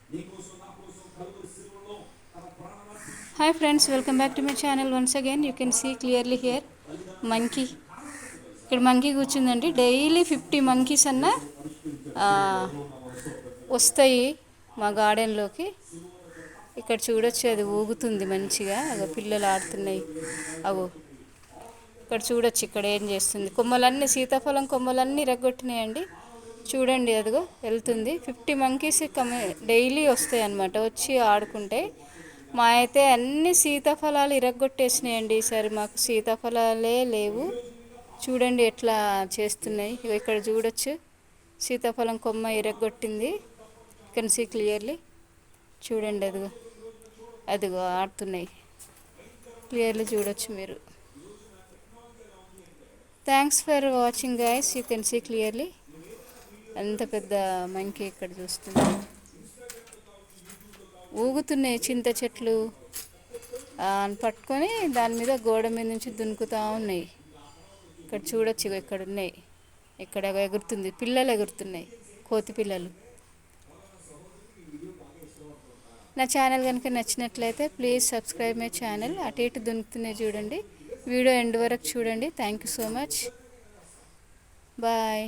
Hi friends, welcome back to my channel. Once again you can see clearly here monkey. ఇక్కడ monkey కూర్చుందండి. Daily 50 monkeys అన్న వస్తాయి మా గార్డెన్లోకి. ఇక్కడ చూడొచ్చు, అది ఊగుతుంది మంచిగా. అగో పిల్లలు ఆడుతున్నాయి. అగో ఇక్కడ చూడొచ్చు, ఇక్కడ ఏం చేస్తుంది. కొమ్మలన్నీ, సీతాఫలం కొమ్మలన్నీ ఇరగొట్టినాయండి. చూడండి, అదిగో వెళ్తుంది. 50 మంకీస్ డైలీ వస్తాయి అన్నమాట, వచ్చి ఆడుకుంటే. మా అయితే అన్ని సీతాఫలాలు ఇరగొట్టేసినాయండి. ఈసారి మాకు సీతాఫలాలే లేవు. చూడండి ఎట్లా చేస్తున్నాయి. ఇక్కడ చూడొచ్చు, సీతాఫలం కొమ్మ ఇరగొట్టింది. Can see clearly. చూడండి, అదిగో అదిగో ఆడుతున్నాయి. క్లియర్లీ చూడొచ్చు మీరు. Thanks for watching guys. You can see clearly. అంత పెద్ద మంకీ ఇక్కడ చూస్తుంది. ఊగుతున్నాయి చింత చెట్లు పట్టుకొని దాని మీద గోడ మీద నుంచి దునుకుతూ ఉన్నాయి. ఇక్కడ చూడొచ్చు, ఇక్కడ ఉన్నాయి. ఇక్కడ ఎగురుతుంది, పిల్లలు ఎగురుతున్నాయి, కోతి పిల్లలు. నా ఛానల్ కనుక నచ్చినట్లయితే ప్లీజ్ సబ్స్క్రైబ్ మై ఛానల్. అటు ఇటు దునుకుతున్నాయి చూడండి. వీడియో ఎండ్ వరకు చూడండి. Thank you so much. Bye.